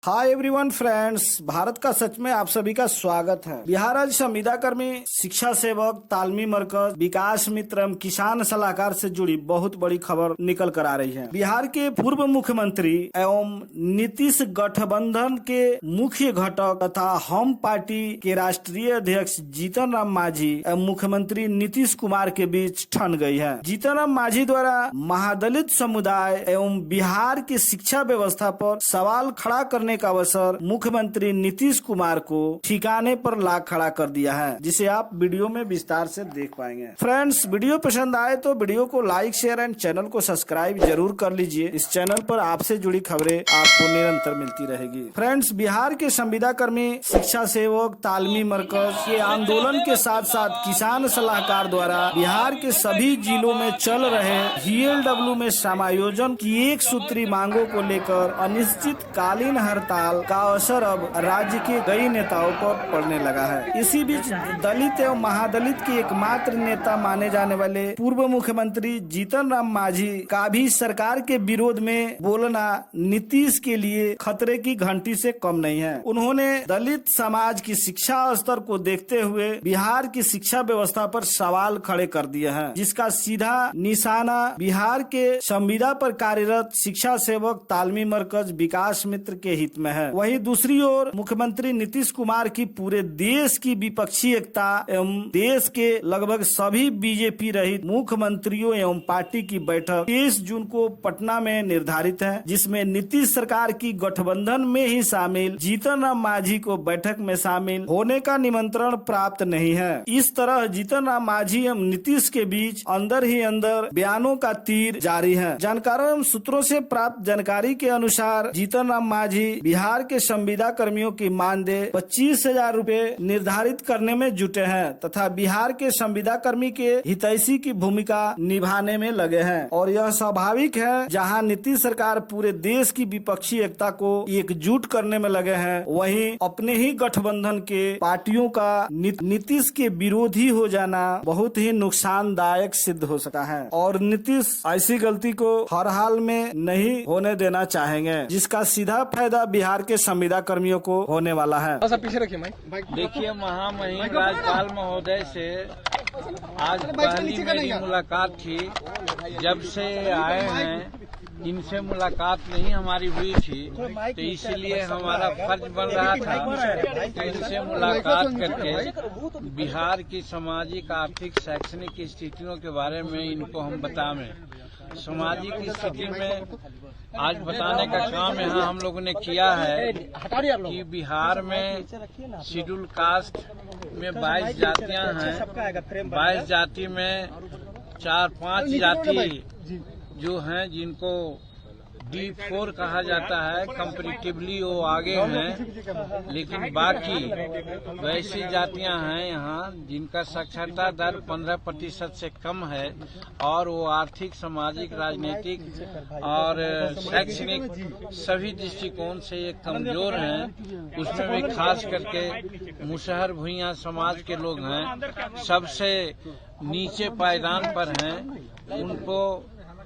Hi everyone friends, Bharat का सच में आप सभी का स्वागत है। बिहार राज्य संविदा कर्मी, शिक्षा सेवक, तालमी मरकज, विकास मित्र एवं किसान सलाहकार से जुड़ी बहुत बड़ी खबर निकल कर आ रही है। बिहार के पूर्व मुख्यमंत्री एवं नीतीश गठबंधन के मुख्य घटक तथा हम पार्टी के राष्ट्रीय अध्यक्ष जीतन राम मांझी एवं मुख्यमंत्री नीतीश कुमार के बीच ठन गई है। जीतन राम मांझी द्वारा महादलित समुदाय एवं बिहार की शिक्षा व्यवस्था पर सवाल खड़ा करने का अवसर मुख्यमंत्री नीतीश कुमार को ठिकाने पर ला खड़ा कर दिया है, जिसे आप वीडियो में विस्तार से देख पाएंगे। फ्रेंड्स, वीडियो पसंद आए तो वीडियो को लाइक, शेयर एंड चैनल को सब्सक्राइब जरूर कर लीजिए। इस चैनल पर आपसे जुड़ी खबरें आपको निरंतर मिलती रहेगी। फ्रेंड्स, बिहार के संविदा कर्मी, शिक्षा सेवक, तालमी मरकज के आंदोलन के साथ साथ किसान सलाहकार द्वारा बिहार के सभी जिलों में चल रहे VLW में समायोजन की एक सूत्री मांगों को लेकर अनिश्चितकालीन हड़ताल का असर अब राज्य के कई नेताओं पर पड़ने लगा है। इसी बीच दलित एवं महादलित के एकमात्र नेता माने जाने वाले पूर्व मुख्यमंत्री जीतन राम मांझी का भी सरकार के विरोध में बोलना नीतीश के लिए खतरे की घंटी से कम नहीं है। उन्होंने दलित समाज की शिक्षा स्तर को देखते हुए बिहार की शिक्षा व्यवस्था पर सवाल खड़े कर दिए हैं, जिसका सीधा निशाना बिहार के संविदा पर कार्यरत शिक्षा सेवक, तालमी मरकज, विकास मित्र के हित में है। वहीं दूसरी ओर मुख्यमंत्री नीतीश कुमार की पूरे देश की विपक्षी एकता एवं देश के लगभग सभी बीजेपी रहित मुख्यमंत्रियों एवं पार्टी की बैठक 23 जून को पटना में निर्धारित है, जिसमें नीतीश सरकार की गठबंधन में ही शामिल जीतन राम मांझी को बैठक में शामिल होने का निमंत्रण प्राप्त नहीं है। इस तरह जीतन राम मांझी एवं नीतीश के बीच अंदर ही अंदर बयानों का तीर जारी है। जानकारों एवं सूत्रों से प्राप्त जानकारी के अनुसार जीतन राम मांझी बिहार के संविदा कर्मियों की मानदेय 25,000 रूपए निर्धारित करने में जुटे हैं तथा बिहार के संविदा कर्मी के हितैषी की भूमिका निभाने में लगे हैं। और यह स्वाभाविक है, जहां नीतीश सरकार पूरे देश की विपक्षी एकता को एकजुट करने में लगे हैं, वहीं अपने ही गठबंधन के पार्टियों का नीतीश के विरोधी हो जाना बहुत ही नुकसानदायक सिद्ध हो सकता है। और नीतीश ऐसी गलती को हर हाल में नहीं होने देना चाहेंगे, जिसका सीधा फायदा बिहार के संविदा कर्मियों को होने वाला है। पीछे रखिए देखिए, महामहिम राज्यपाल महोदय से आज पहली मेरी मुलाकात थी। जब से आए हैं इनसे मुलाकात नहीं हमारी हुई थी, तो इसलिए हमारा फर्ज बन रहा था कि इनसे मुलाकात करके बिहार की सामाजिक, आर्थिक, शैक्षणिक स्थितियों के बारे में इनको हम बतावें। सामाजिक स्थिति में आज बताने का काम यहाँ हम लोगों ने किया है कि बिहार में शेड्यूल कास्ट में 22 जातियां हैं। 22 जाति में 4-5 जाति जो हैं जिनको D4 कहा जाता है, कंपैरेटिवली वो आगे हैं, लेकिन बाकी वैसी जातियां हैं यहाँ जिनका साक्षरता दर 15% से कम है और वो आर्थिक, सामाजिक, राजनीतिक और शैक्षणिक सभी दृष्टिकोण से ये कमजोर हैं। उसमें भी खास करके मुसहर भुइयां समाज के लोग हैं, सबसे नीचे पायदान पर हैं। उनको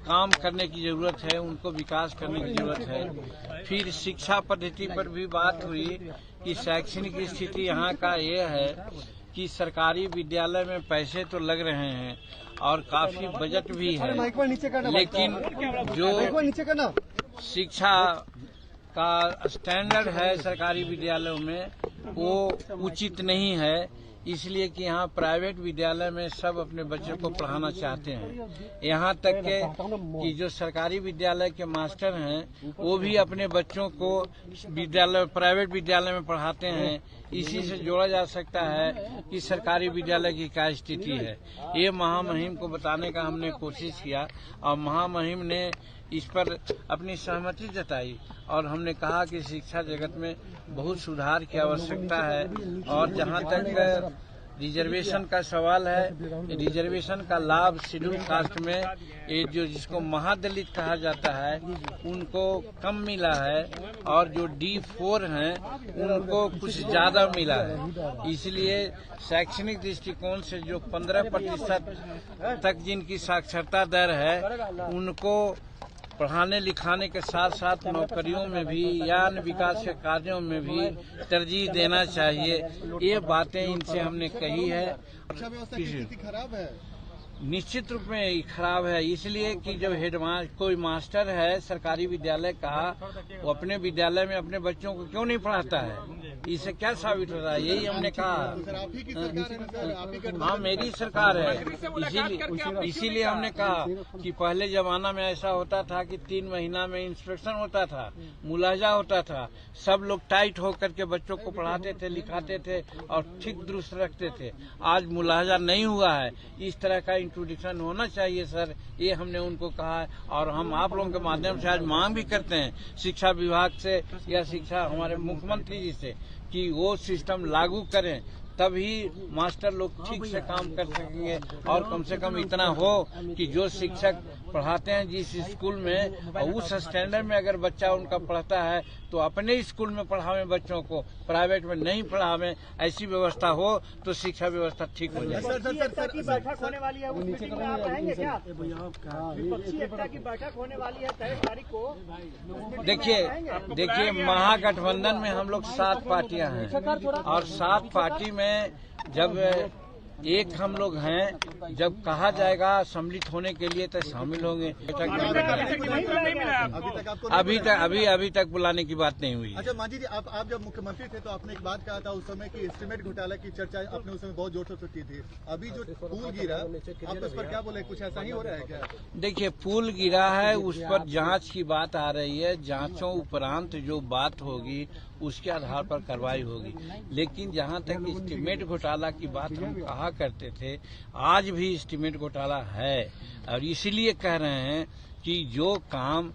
काम करने की जरूरत है, उनको विकास करने की जरूरत है। फिर शिक्षा पद्धति पर भी बात हुई कि शैक्षणिक स्थिति यहाँ का ये है कि सरकारी विद्यालय में पैसे तो लग रहे हैं और काफी बजट भी है, लेकिन जो शिक्षा का स्टैंडर्ड है सरकारी विद्यालयों में वो उचित नहीं है, इसलिए कि यहाँ प्राइवेट विद्यालय में सब अपने बच्चों को पढ़ाना चाहते हैं। यहाँ तक के कि जो सरकारी विद्यालय के मास्टर हैं वो भी अपने बच्चों को प्राइवेट विद्यालय में पढ़ाते हैं। इसी से जोड़ा जा सकता है कि सरकारी विद्यालय की क्या स्थिति है। ये महामहिम को बताने का हमने कोशिश किया और महामहिम ने इस पर अपनी सहमति जताई और हमने कहा कि शिक्षा जगत में बहुत सुधार की आवश्यकता है। और जहां तक रिजर्वेशन का सवाल है, रिजर्वेशन का लाभ शेड्यूल कास्ट में ये जो जिसको महादलित कहा जाता है उनको कम मिला है और जो D4 हैं उनको कुछ ज्यादा मिला है। इसलिए शैक्षणिक दृष्टिकोण से जो 15% तक जिनकी साक्षरता दर है उनको पढ़ाने लिखाने के साथ साथ नौकरियों में भी या अन्य विकास के कार्यों में भी तरजीह देना चाहिए। ये बातें इनसे हमने कही है। शिक्षा व्यवस्था की स्थिति खराब है, निश्चित रूप में खराब है, इसलिए कि जब कोई मास्टर है सरकारी विद्यालय का, वो अपने विद्यालय में अपने बच्चों को क्यों नहीं पढ़ाता है? इससे क्या साबित हो रहा है? यही हमने कहा। सर आप ही की सरकार है ना सर, आप ही का हाँ, मेरी सरकार है, इसीलिए हमने कहा कि पहले जमाना में ऐसा होता था कि 3 महीना में इंस्पेक्शन होता था, मुलाजा होता था, सब लोग टाइट होकर के बच्चों को पढ़ाते थे, लिखाते थे और ठीक दुरुस्त रखते थे। आज मुलाजा नहीं हुआ है, इस तरह का इंट्रोडक्शन होना चाहिए सर, ये हमने उनको कहा है। और हम आप लोगों के माध्यम से आज मांग भी करते हैं शिक्षा विभाग से या शिक्षा हमारे मुख्यमंत्री जी से कि वो सिस्टम लागू करें, तभी मास्टर लोग ठीक से काम कर सकेंगे। और कम से कम इतना हो कि जो शिक्षक पढ़ाते हैं जिस स्कूल में, और उस स्टैंडर्ड में अगर बच्चा उनका पढ़ता है तो अपने स्कूल में पढ़ावें बच्चों को, प्राइवेट में नहीं पढ़ावें। ऐसी व्यवस्था हो तो शिक्षा व्यवस्था ठीक हो जाए। विपक्षी एकता की बैठक होने वाली है, उस मीटिंग में आप रहेंगे क्या? विपक्षी एकता की बैठक होने वाली है 23 तारीख को। देखिए महागठबंधन में हम लोग 7 पार्टियां हैं और 7 पार्टी में जब एक हम लोग हैं, जब कहा जाएगा सम्मिलित होने के लिए तो शामिल होंगे। अभी तक बुलाने की बात नहीं हुई। अच्छा मांझी जी, आप जब मुख्यमंत्री थे तो आपने एक बात कहा था उस समय कि एस्टीमेट घोटाला की चर्चा आपने उस समय बहुत जोर शोर से की थी। अभी जो पुल गिरा, आप उस पर क्या बोले? कुछ ऐसा ही हो रहा है क्या? देखिए, पुल गिरा है, उस पर जांच की बात आ रही है। जांचों उपरांत जो बात होगी उसके आधार पर कार्रवाई होगी। लेकिन जहां तक एस्टीमेट घोटाला की बात हम कहा करते थे, आज भी एस्टीमेट घोटाला है। और इसीलिए कह रहे हैं कि जो काम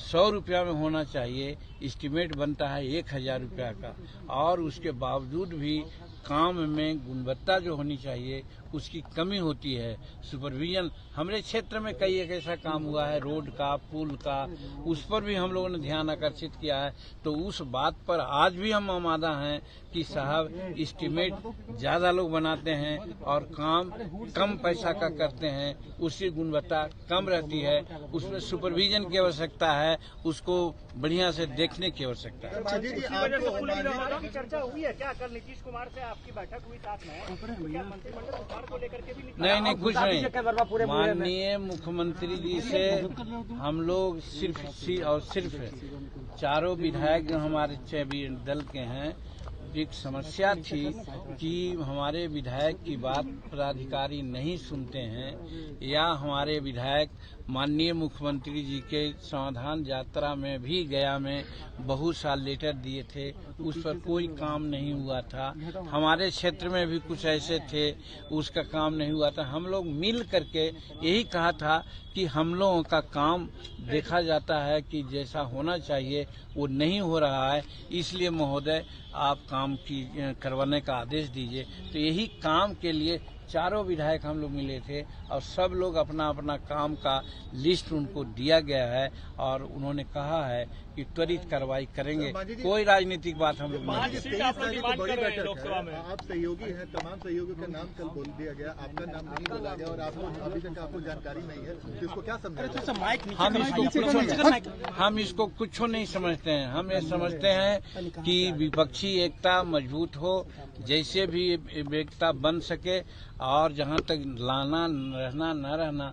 100 रुपया में होना चाहिए, एस्टीमेट बनता है 1000 रुपया का, और उसके बावजूद भी काम में गुणवत्ता जो होनी चाहिए उसकी कमी होती है। सुपरविजन हमारे क्षेत्र में कई एक ऐसा काम हुआ है, रोड का, पुल का, उस पर भी हम लोगों ने ध्यान आकर्षित किया है। तो उस बात पर आज भी हम आमादा हैं कि साहब एस्टीमेट ज्यादा लोग बनाते हैं और काम कम पैसा का करते हैं, उसकी गुणवत्ता कम रहती है। उसमें सुपरविजन की आवश्यकता है, उसको बढ़िया से देखने की आवश्यकता है। की चर्चा हुई है क्या? कल नीतीश कुमार से आपकी बैठक हुई साथ में, क्या मंत्रिमंडल विस्तार को लेकर के भी नहीं, कुछ नहीं। माननीय मुख्यमंत्री जी से हम लोग सिर्फ 4 विधायक जो हमारे 6 दल के हैं, एक समस्या थी कि हमारे विधायक की बात पदाधिकारी नहीं सुनते हैं, या हमारे विधायक माननीय मुख्यमंत्री जी के समाधान यात्रा में भी गया में बहुत साल लेटर दिए थे, उस पर कोई काम नहीं हुआ था। हमारे क्षेत्र में भी कुछ ऐसे थे, उसका काम नहीं हुआ था। हम लोग मिल करके यही कहा था कि हम लोगों का काम देखा जाता है कि जैसा होना चाहिए वो नहीं हो रहा है, इसलिए महोदय आप काम करवाने का आदेश दीजिए। तो यही काम के लिए 4 विधायक हम लोग मिले थे और सब लोग अपना अपना काम का लिस्ट उनको दिया गया है और उन्होंने कहा है कि त्वरित कार्रवाई करेंगे। कोई राजनीतिक बात हम लोग नहीं। आप सहयोगी हैं, तमाम सहयोगियों का नाम कल बोल दिया गया, आपका नाम नहीं बोला गया और आपको अभी तक आपको जानकारी नहीं है, तो इसको क्या समझें? हम इसको कुछ नहीं समझते हैं। हम ये समझते हैं कि विपक्षी एकता मजबूत हो, जैसे भी एकता बन सके, और जहां तक लाना रहना न रहना